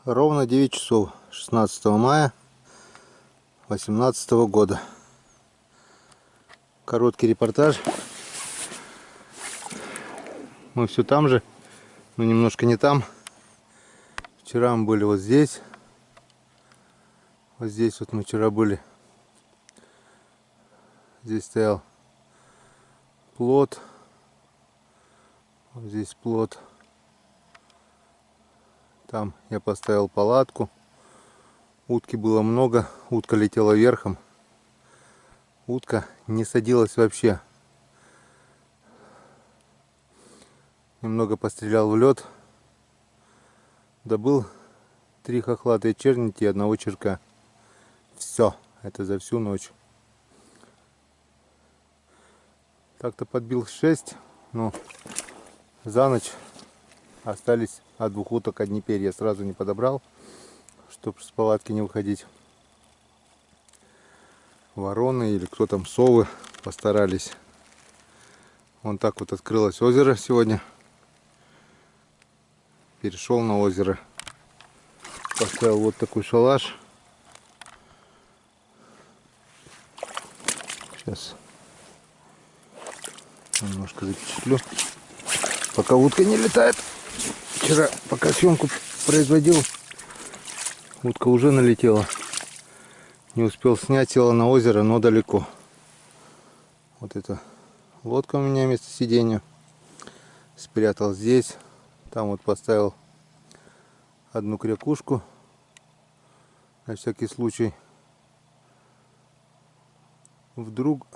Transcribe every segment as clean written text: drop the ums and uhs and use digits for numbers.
Ровно 9 часов 16 мая 2018 года. Короткий репортаж. Мы все там же, но немножко не там. Вчера мы были вот здесь. Вот здесь вот мы вчера были. Здесь стоял плот. Вот здесь плот. Там я поставил палатку. Утки было много. Утка летела верхом. Утка не садилась вообще. Немного пострелял в лед. Добыл 3 хохлатые черники и 1 черка. Все. Это за всю ночь. Так-то подбил 6, но за ночь остались от 2 уток одни перья. Сразу не подобрал, чтобы с палатки не выходить. Вороны или кто там, совы постарались. Вон так вот открылось озеро сегодня. Перешел на озеро. Поставил вот такой шалаш. Сейчас немножко запечатлю. Пока утка не летает. Вчера, пока съемку производил, утка уже налетела. Не успел снять, села на озеро, но далеко. Вот эта лодка у меня вместо сиденья. Спрятал здесь. Там вот поставил 1 крякушку. На всякий случай. Вдруг.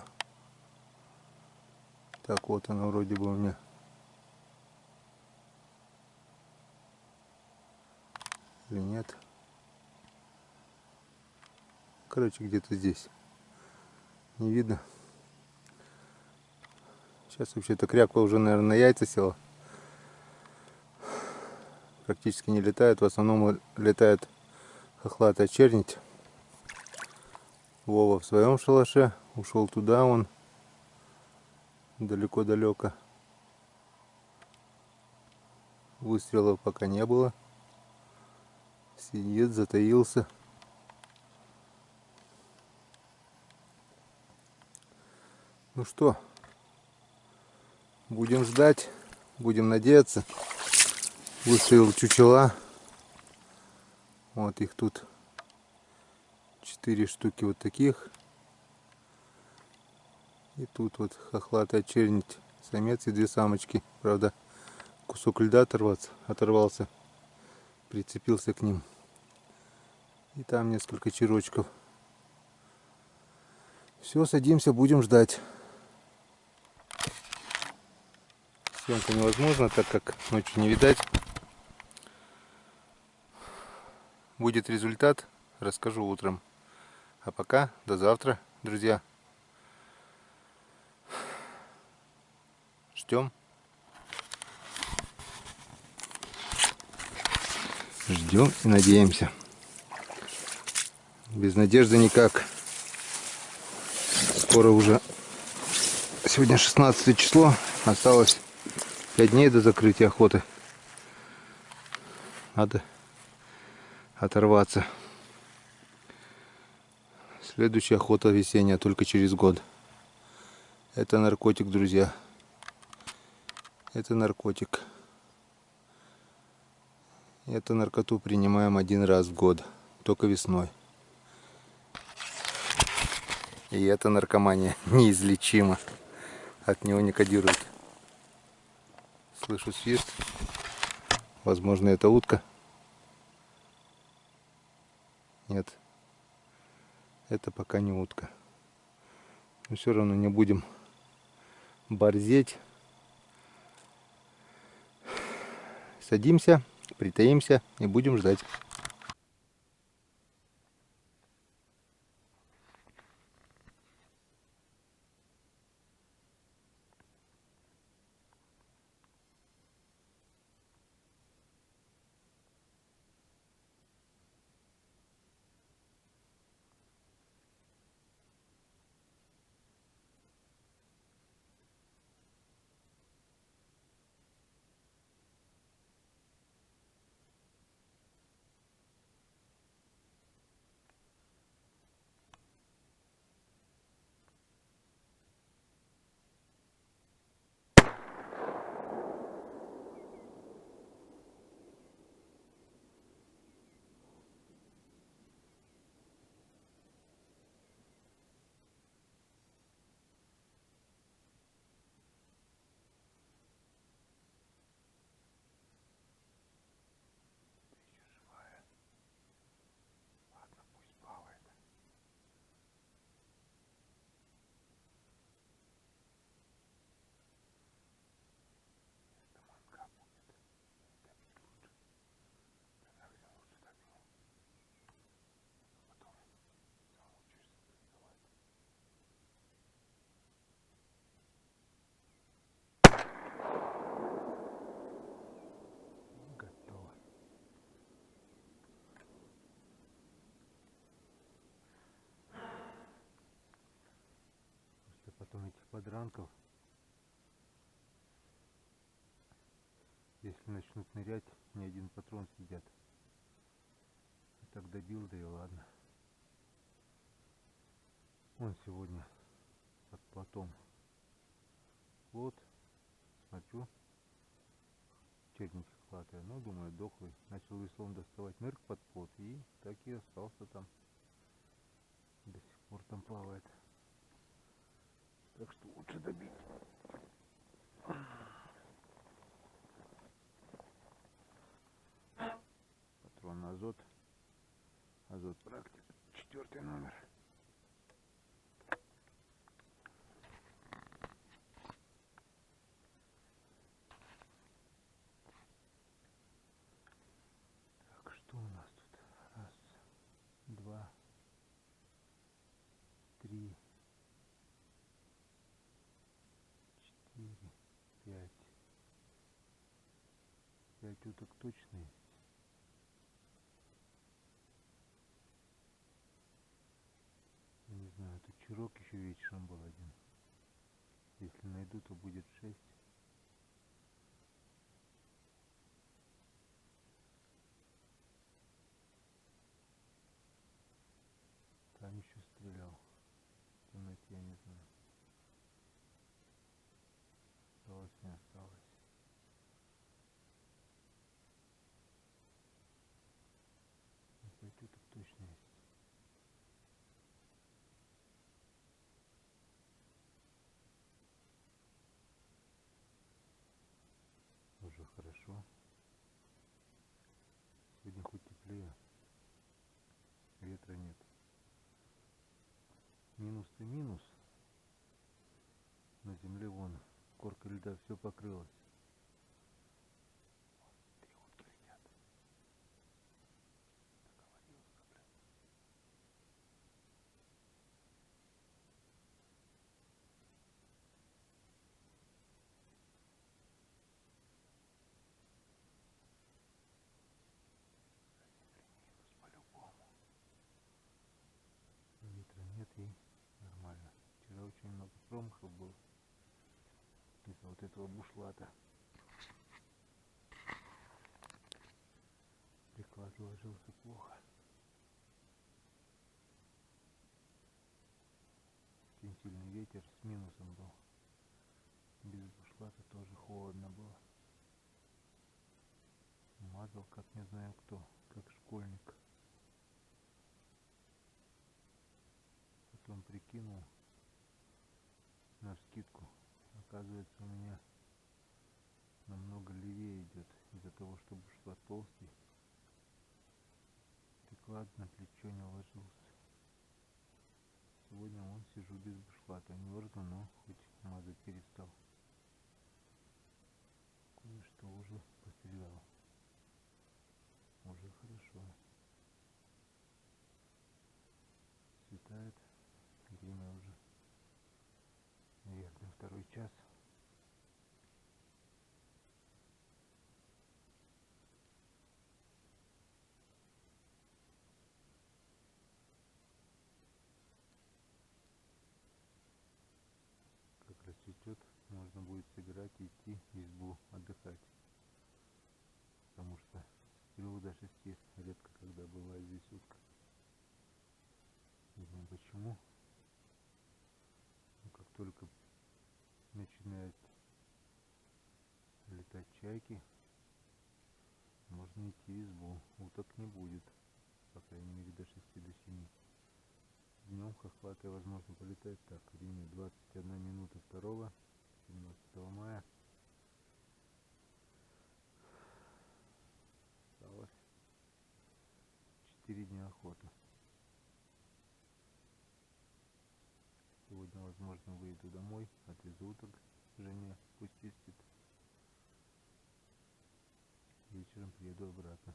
Так, вот она вроде бы у меня. Или нет? Короче, где-то здесь. Не видно. Сейчас вообще-то кряква уже, наверное, на яйца села. Практически не летает. В основном летает хохлатая чернить. Вова в своем шалаше. Ушел туда он. Далеко-далеко. Выстрелов пока не было. Сидит, затаился. Ну что, будем ждать, будем надеяться. Выставил чучела. Вот их тут 4 штуки вот таких. И тут вот хохлатая чернить, самец и 2 самочки. Правда, кусок льда оторвался, прицепился к ним. И там несколько черочков. Все, садимся, будем ждать. Съемка невозможна, так как ночью не видать. Будет результат, расскажу утром. А пока, до завтра, друзья. Ждем. Ждем и надеемся. Без надежды никак. Скоро уже. Сегодня 16 число. Осталось 5 дней до закрытия охоты. Надо оторваться. Следующая охота весенняя только через год. Это наркотик, друзья. Это наркотик. Эту наркоту принимаем 1 раз в год. Только весной. И эта наркомания неизлечима. От него не кодирует. Слышу свист. Возможно, это утка. Нет. Это пока не утка. Но все равно не будем борзеть. Садимся, притаимся и будем ждать. подранков. Если начнут нырять, ни один патрон съедят. Так добил, да и ладно. Он сегодня под плотом. Вот, смотрю, черненький хватает. Ну, думаю, дохлый. Начал веслом доставать, нырк под плот, и так и остался там. До сих пор там плавает. Так что лучше добить. Патрон на азот. Азот практик. 4 номер. Так, что у нас тут? Раз, два, три, 4, 5. 5 уток точно есть. Я не знаю, тут чурок еще вечером был один. Если найду, то будет 6. Там еще стрелял. В темноте, я не знаю. Осталось, не осталось. Но 5 уток точно есть. Уже хорошо. Сегодня хоть теплее. Ветра нет. Минус-то минус. На земле вон корка льда все покрылась. 3 утки летят. Договорился, блядь. Минус по-любому. Ветра нет и нормально. Вчера очень много промахов было. Из-за вот этого бушлата. Приклад ложился плохо. Очень сильный ветер с минусом был. Без бушлата тоже холодно было. Мазал, как не знаю кто, как школьник. Потом прикинул навскидку. Оказывается, у меня намного левее идет из-за того, что бушлат толстый. Приклад на плечо не ложился. Сегодня вон сижу без бушлата. Мерзну, но хоть мазать перестал. Кое-что уже пострелял. Уже хорошо. Светает. Время уже, наверное, 2 час. Как расцветет, можно будет собирать и идти в избу отдыхать. Потому что с 3 до 6 редко когда бывает здесь утка. Не знаю почему. Но как только начинают летать чайки, можно идти в избу. Уток не будет, по крайней мере, до 6-7. Днем хохлатые, возможно, полетает так. Время 21 минута 2 17 мая. Осталось 4 дня охоты. Сегодня, возможно, выйду домой, отвезу уток жене, пусть чистит. Вечером приеду обратно.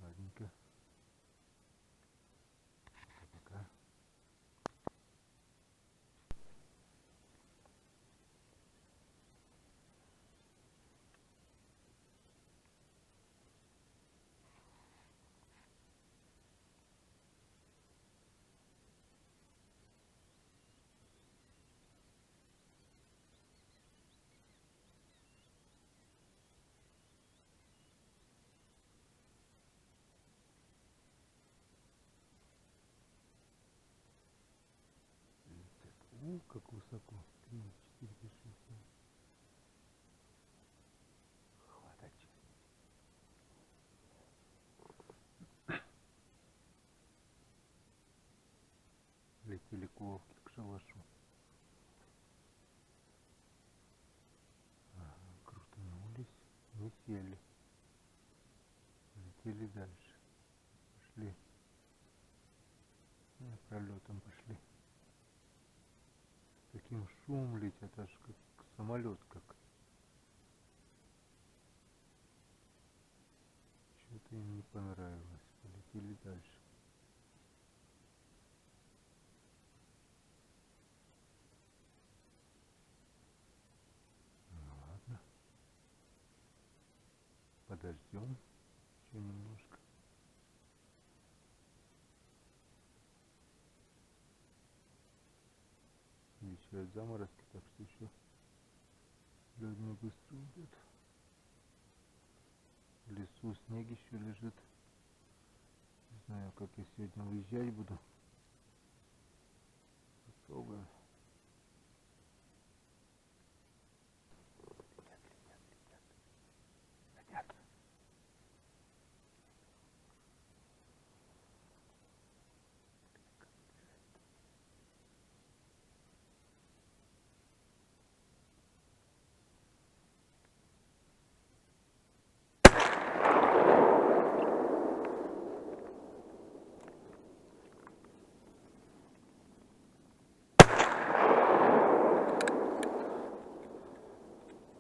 Ладненько. Пока. Как высоко. 3, 4, 5, 6, 7. Хватать. Летели ковки к шалашу. Ага, крутанулись, не сели. Летели дальше. Пошли. Пролетом пошли. С таким шумом летят, аж как самолет как. Что-то им не понравилось. Полетели дальше. Ладно. Подождем еще немножко. Еще от заморозки, так что еще лед не быстро уйдет. В лесу снег еще лежит. Не знаю, как я сегодня выезжать буду. Попробуем.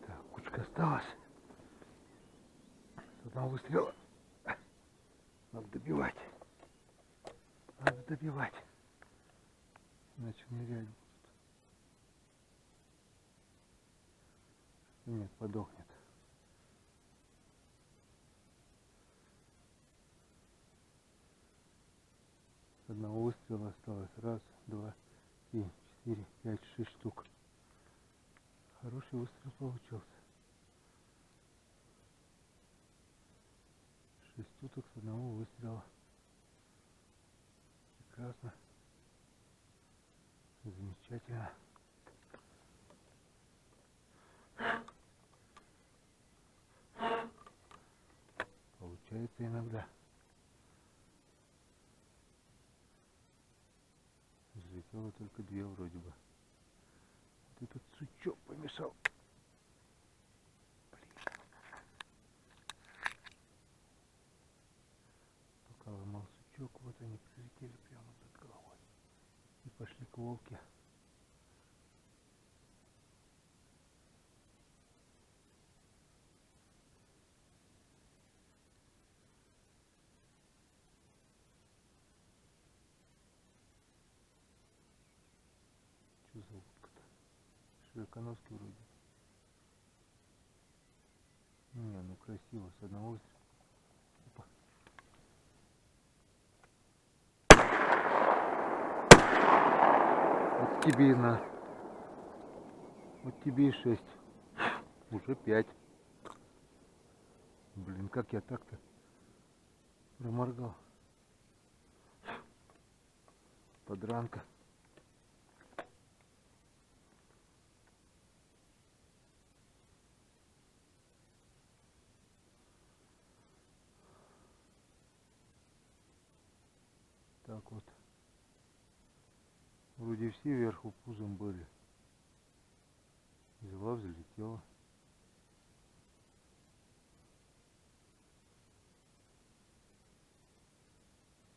Так, кучка осталась. С одного выстрела. Надо добивать. Надо добивать. Иначе нырять будут. Нет, подохнет. С одного выстрела осталось. Раз, два, три, 4, 5, 6 штук. Хороший выстрел получился. 6 штук с одного выстрела. Прекрасно. Замечательно. Получается иногда. Залетело только 2 вроде бы. Вот этот сучок помешал. Блин. Пока ломал сучок, вот они прилетели прямо над головой. И пошли к волке. Что за утка-то? Широконожки вроде. Не, ну красиво, с одного выстрела. Опа. Вот тебе и на. Вот тебе и 6. Уже 5. Блин, как я так-то проморгал. Подранка. Так вот. Вроде все вверху пузом были. Взяла, взлетела.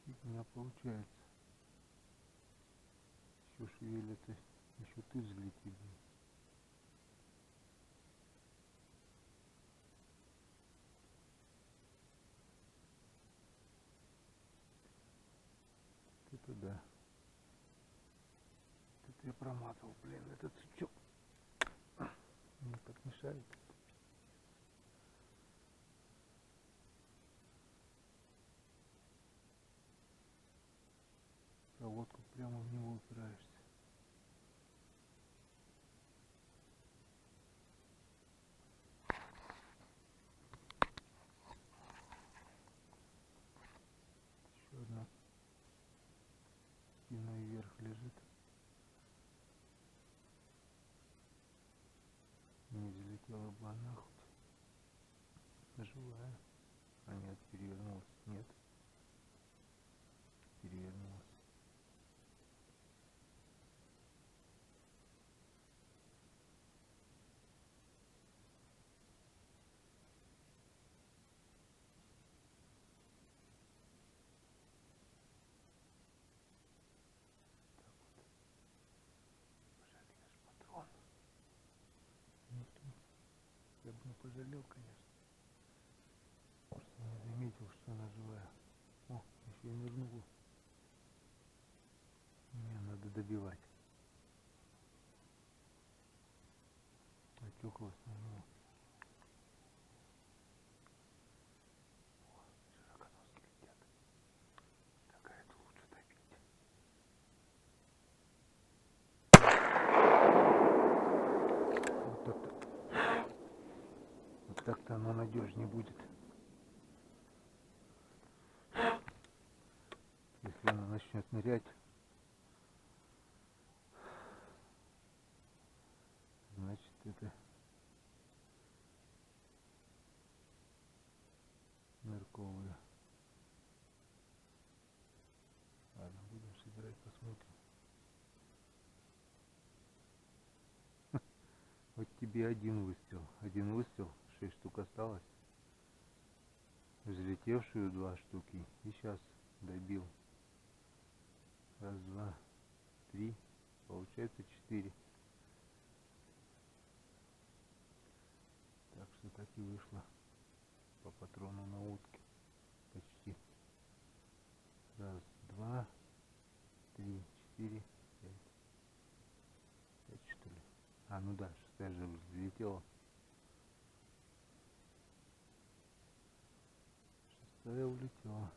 У меня получается. Еще шевелится. Еще ты взлети, блин. Это да. Это я промазал, блин, этот сучок. Мне так мешает. Проводку прямо в него упираешься. Еще одна спиной вверх лежит. Пошла нахуй. Живая. А нет, перевернулась. Нет. Перевернулась. Пожалеешь, патрон. Я бы не пожалел, конечно. Просто не заметил, что она живая. О, еще и нырнула. Мне надо добивать. Отекла снова. Широконоски летят. Такая-то лучше добить. Вот так-то. Вот так-то оно надежнее будет. Если она начнет нырять, значит это нырковые. Ладно, будем собирать, посмотрим. Вот тебе один выстрел. Один выстрел, 6 штук осталось. Взлетевшую 2 штуки. И сейчас добил. Раз, два, три. Получается 4. Так что так и вышло. По патрону на утке. Почти. Раз, два, три, 4, 5. 5 что ли? А, ну да, 6 же взлетела. 6 улетела.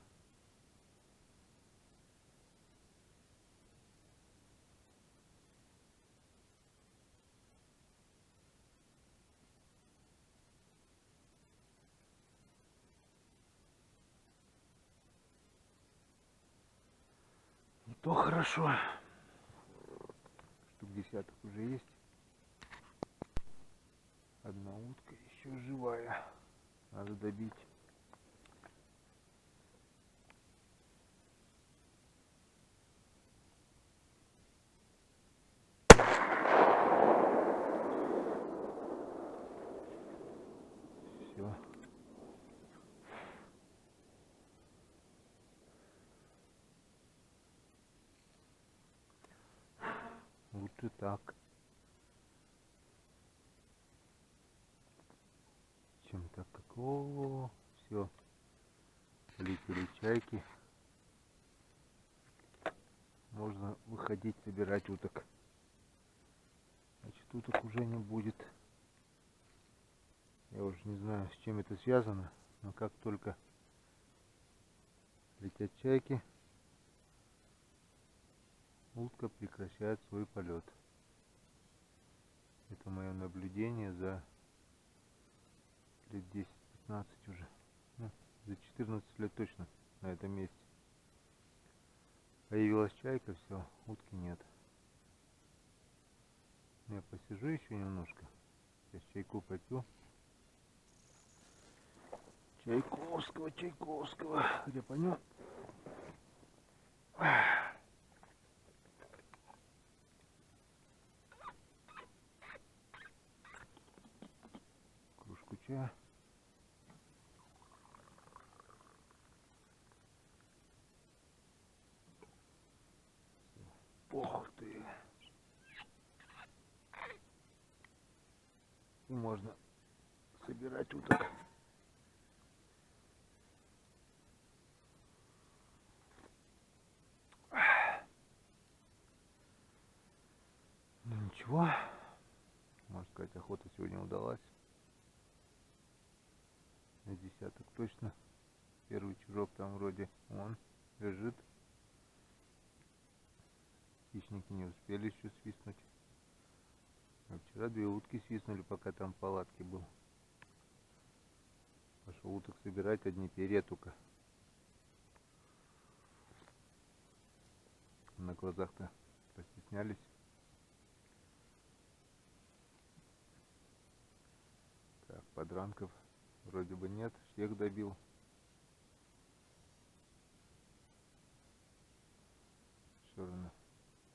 То хорошо. Штук десяток уже есть. Одна утка еще живая. Надо добить. Все. Лучше так, чем так как все, летели чайки. Можно выходить собирать уток. Значит, уток уже не будет. Я уже не знаю, с чем это связано, но как только летят чайки, утка прекращает свой полет. Это мое наблюдение за лет 10-15 уже. Ну, за 14 лет точно на этом месте. Появилась чайка, все, утки нет. Я посижу еще немножко. Сейчас чайку попью. Чайковского, Чайковского. Где по нему? Кружку чая. Ох ты. И можно собирать уток. Ну ничего. Можно сказать, охота сегодня удалась. На десяток точно. Первый чужок там вроде он лежит. Хищники не успели еще свистнуть. А вчера 2 утки свистнули, пока там в палатке был. Пошел уток собирать, одни перья только. На глазах-то постеснялись. Подранков вроде бы нет, всех добил. Все равно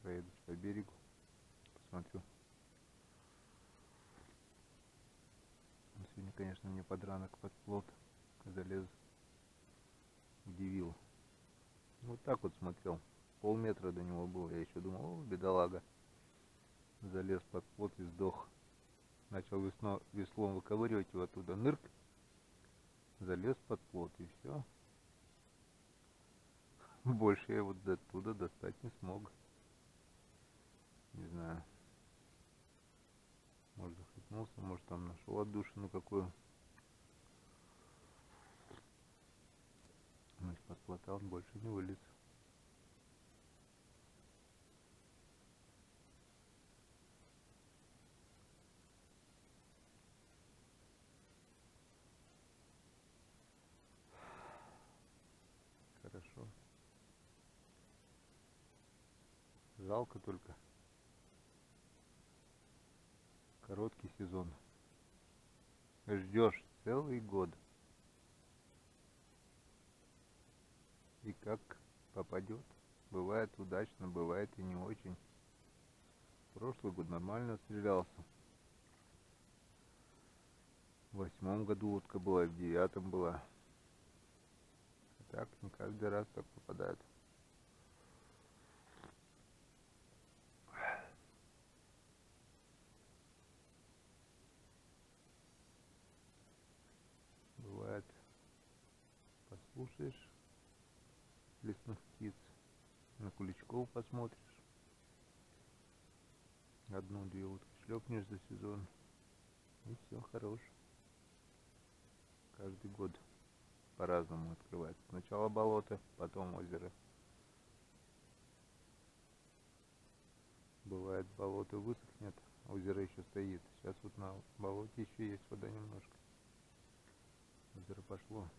проедусь по берегу, посмотрю. Сегодня, конечно, мне подранок под плот залез, удивил. Вот так вот смотрел, полметра до него было, я еще думал, о, бедолага. Залез под плот и сдох. Начал веслом выковыривать его оттуда, нырк, залез под плот и все. Больше я его оттуда достать не смог. Не знаю. Может, захлебнулся, может, там нашел отдушину какую. Но из-под плота он больше не вылез. Хорошо. Жалко только. Короткий сезон. Ждешь целый год. И как попадет. Бывает удачно, бывает и не очень. Прошлый год нормально стрелялся. В 8-м году утка была, в 9-м была. А так не каждый раз так попадает. Бывает, послушаешь лесных птиц, на куличков посмотришь. Одну-две утки шлепнешь за сезон. И все, хорош. Каждый год по-разному открывается. Сначала болото, потом озеро. Бывает, болото высохнет, а озеро еще стоит. Сейчас вот на болоте еще есть вода немножко. Озеро пошло.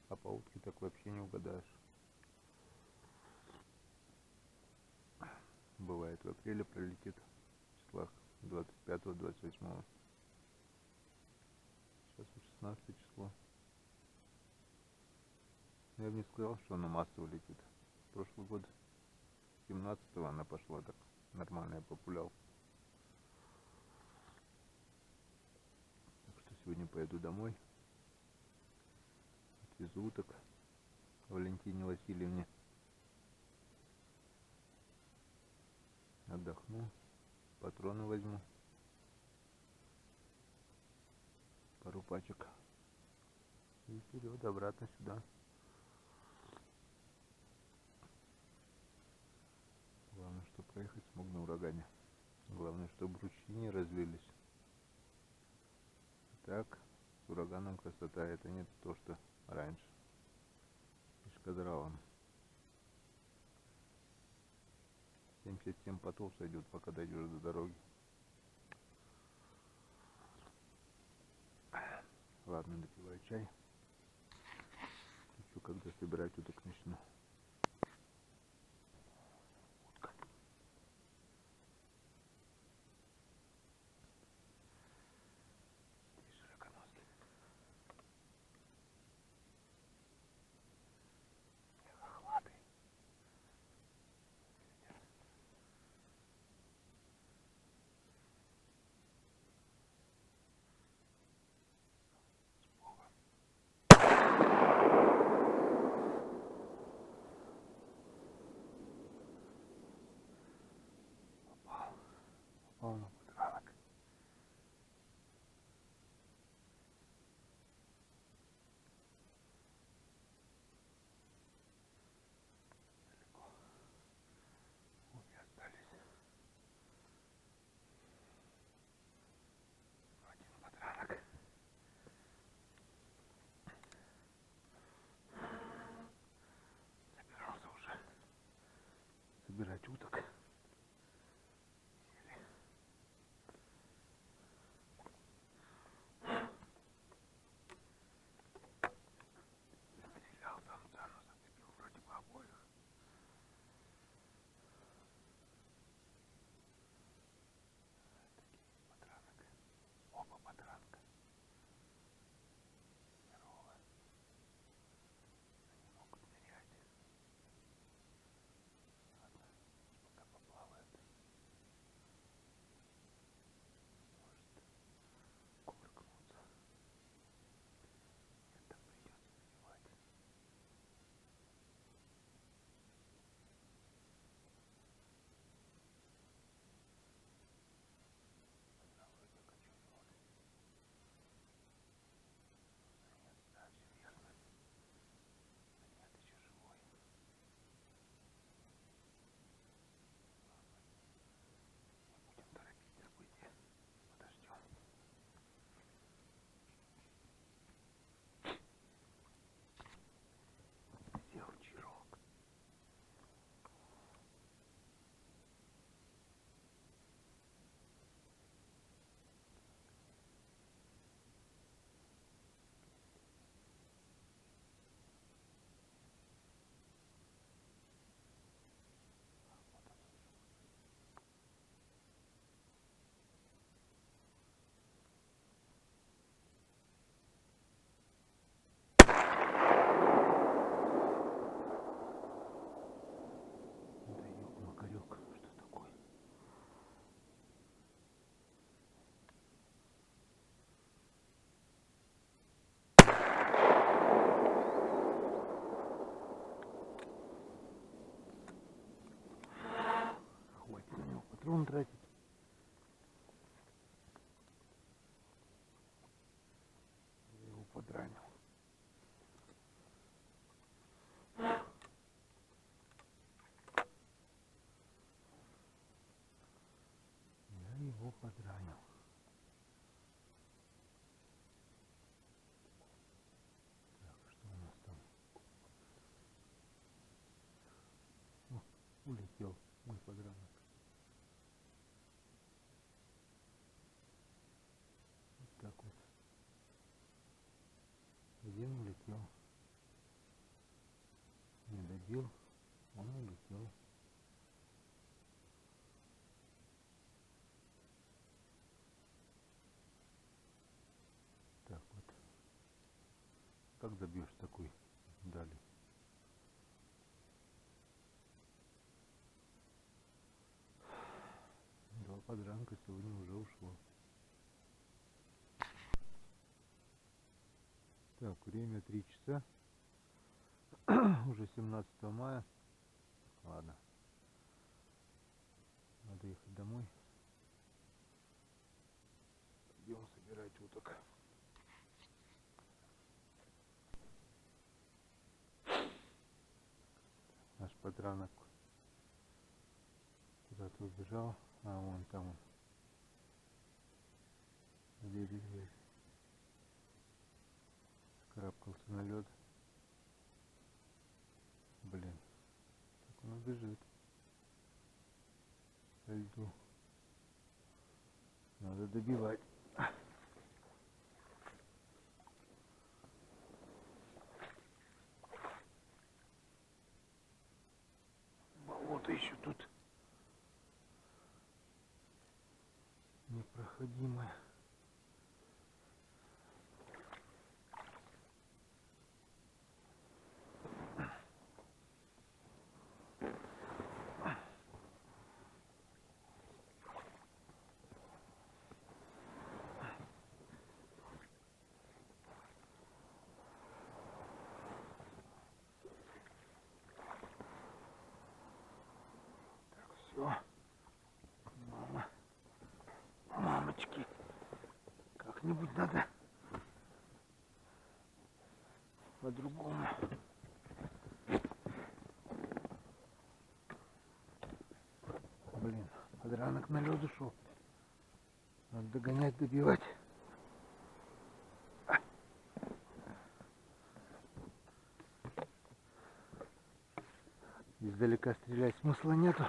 А по утке так вообще не угадаешь. Бывает, в апреле пролетит в числах 25-28. Сейчас 16 число. Я бы не сказал, что она массово летит. Прошлый год 17-го она пошла так. Нормально я популял. Так что сегодня поеду домой. Отвезу уток Валентине Васильевне. Отдохну. Патроны возьму. Пару пачек. И вперед, обратно сюда. Главное, что проехать смог на урагане. Главное, чтобы ручьи не разлились. Так, с ураганом красота. Это не то, что раньше. И с кадралом. 77 потов сойдет, пока дойдешь до дороги. Ладно, допиваю чай. Еще когда собирать уток начну. Попал на подранок. Далеко. Обе остались. Один подранок. Собирался уже собирать уток. патрон тратить. Я его подранил. Я его подранил. Так, что у нас там? О, улетел мой подранок. Вот так вот. Один улетел. Не добил, он улетел. Так вот. Как добьешь такой дали? Два подранка сегодня уже ушло. Так, время 3 часа. Уже 17 мая. Ладно. Надо ехать домой. Идем собирать уток. Наш подранок куда-то убежал. А, вон там он. На берегу. Карабкался на лед. Блин. Так он убежит. По льду. Надо добивать. Болото еще тут непроходимое. Все, мама, мамочки, как-нибудь надо по-другому. Блин, подранок на лед ушел. Надо догонять, добивать. Издалека стрелять смысла нету.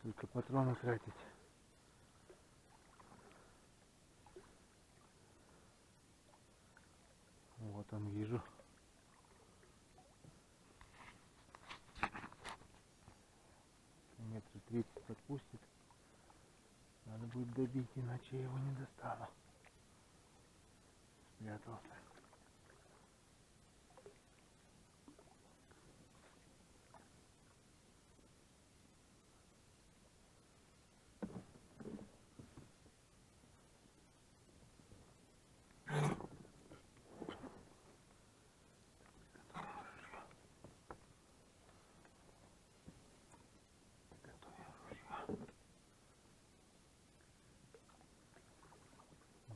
Только патроны тратить. Вот он, вижу. Метров 30 подпустит. Надо будет добить, иначе я его не достану. Спрятался.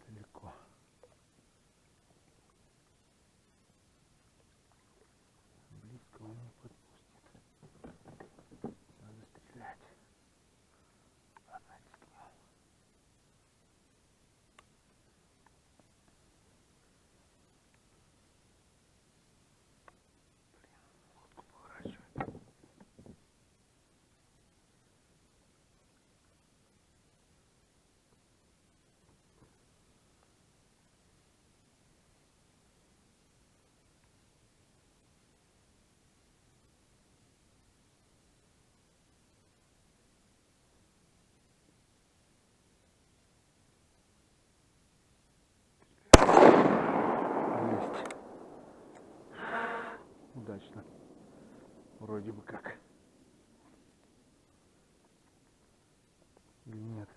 Далеко. Близко он не подпустит. Надо стрелять. Ладно, рискнем. Лодку поворачивает. Есть. Удачно. Вроде бы как. Или нет?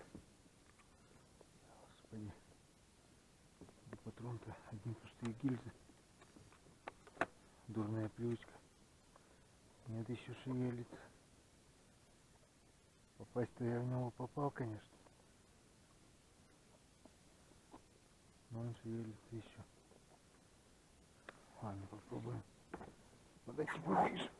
Господи. Патрон-то одни пустые гильзы. Дурная привычка. Нет, еще шевелится. Попасть-то я в него попал, конечно. Но он шевелится еще. Ладно, попробуем подойти поближе.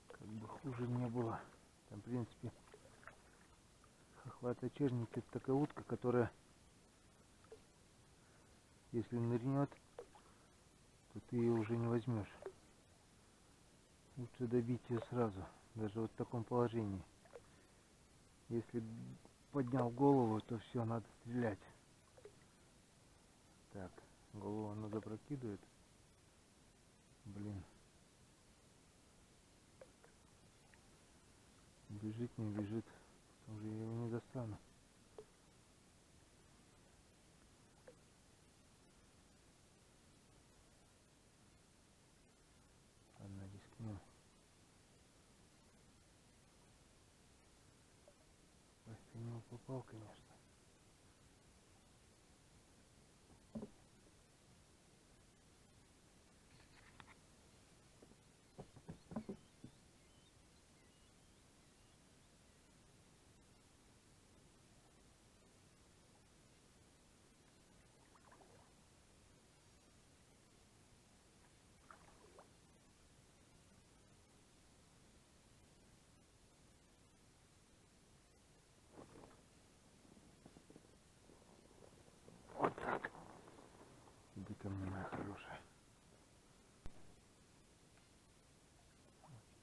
Как бы хуже не было. Там, в принципе, хохлатый черник — это такая утка, которая, если нырнет, то ты ее уже не возьмешь. Лучше добить ее сразу, даже вот в таком положении. Если поднял голову, то все, надо стрелять. Так, голову она запрокидывает. Блин. Бежит, не бежит. Уже я его не достану. Ладно, рискнем. Просто в него попал, конечно. Вот так. Иди ко мне, моя хорошая.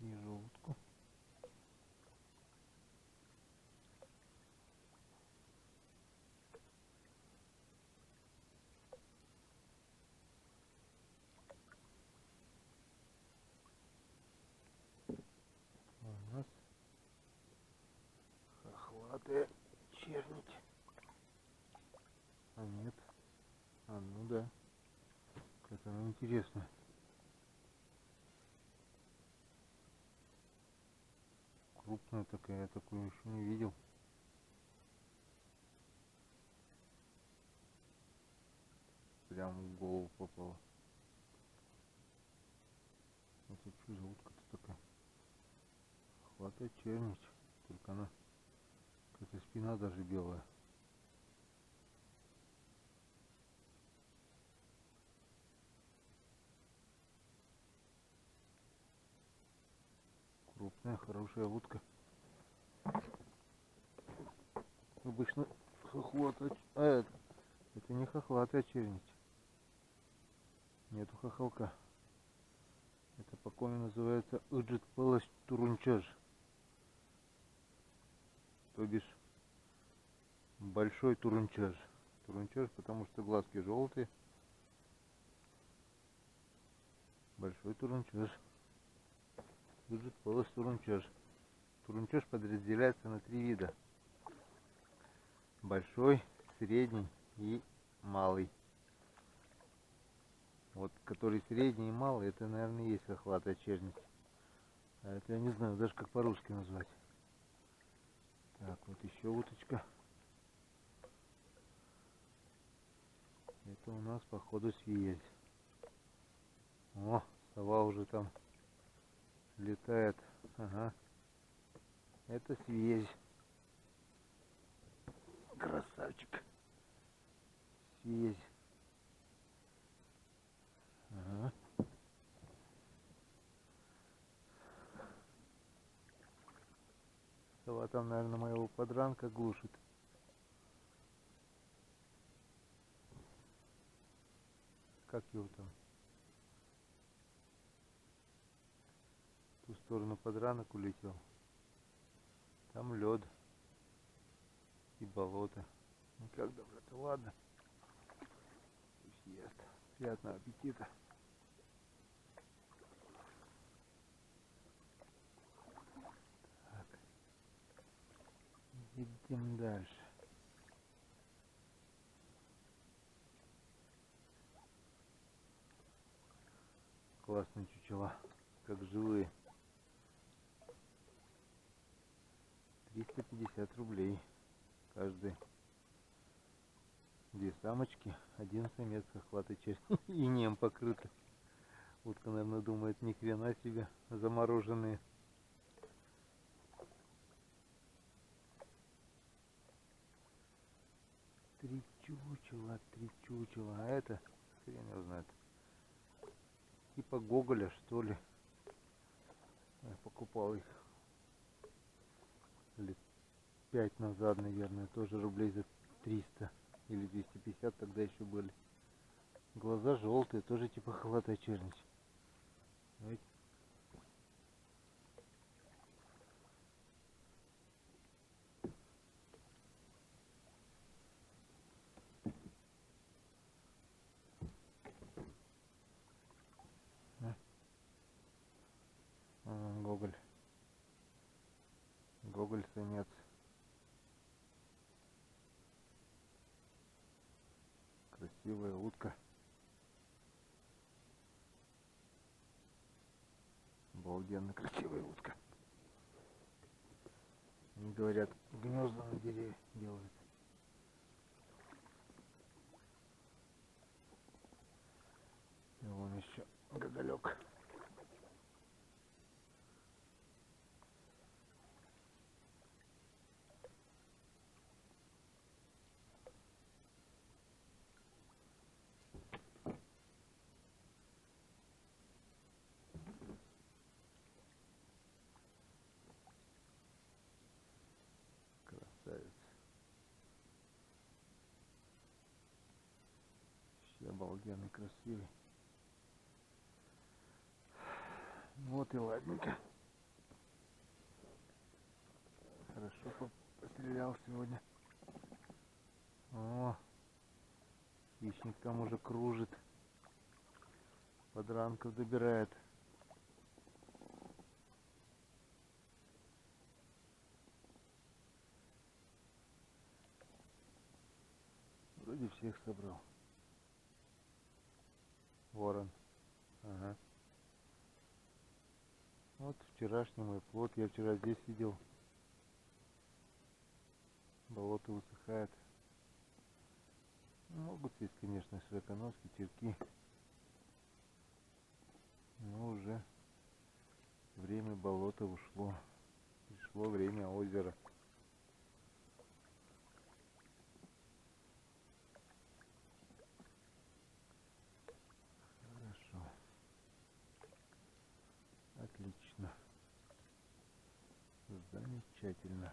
Вижу утку. У нас хохлатые черники. А нет. А, ну да. Как она интересная. Крупная такая, я такую еще не видел. Прям в голову попала. Это что за утка-то такая? Хватает чернич. Только она, какая-то спина даже белая. Крупная, хорошая утка. Обычно хохлатая. А это не хохлатая чернич. Нету хохолка. Это по коме называется Уджит Палас Турунчаж. То бишь большой турунчаж. Турунчаж, потому что глазки желтые. Большой турунчаж. Уджит Палас Турунчаж. Турунчаж подразделяется на 3 вида. Большой, средний и малый. Вот который средний и малый, это, наверное, и есть хохлатая чернич. А это я не знаю даже как по-русски назвать. Так, вот еще уточка. Это у нас походу свиезь. О, сова уже там летает. Ага. Это свиезь. Красавчик. Свиезь. Ага. Сова там, наверное, моего подранка глушит. Как его там? В ту сторону подранок улетел. Там лед и болото. Ну как, добраться, ладно. Пусть ест. Приятного аппетита. Так. Идем дальше. Классные чучела, как живые. 350 рублей. самочки, один самец хохлатый червь. Инеем покрыты. Утка, наверное, думает, ни хрена себе, замороженные. Три чучела. А это, хрен его знает. Типа гоголя, что ли. Я покупал их лет 5 назад, наверное. Тоже рублей за 300 или 250 тогда еще были. Глаза желтые, тоже типа хохлатая чернич. Ой. Гоголь. Гоголь самец. Красивая утка. Обалденно красивая утка. Они говорят, гнезда на деревьях делают. И вон еще гоголек. Красавец. Вообще обалденно красивый. Вот и ладненько. Хорошо пострелял сегодня. О, хищник там уже кружит. Подранков добирает. Вроде всех собрал. Ворон. Ага. Вот вчерашний мой плод. Я вчера здесь сидел. Болото высыхает. Могут есть, конечно, широконоски, черки. Но уже время болота ушло. Пришло время озера. Хорошо. Отлично. Замечательно.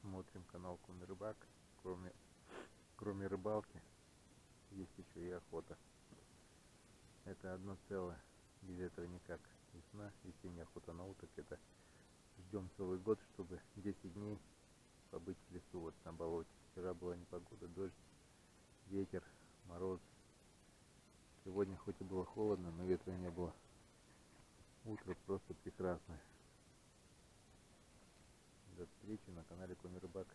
Смотрим канал Конный Рыбак. Кроме рыбалки, есть еще и охота. Это одно целое. Без этого никак. Весна, весенняя охота на уток. Это ждем целый год, чтобы 10 дней побыть в лесу, вот на болоте. Вчера была непогода, дождь, ветер, мороз. Сегодня хоть и было холодно, но ветра не было. Утро просто прекрасное. До встречи на канале Конный Рыбак.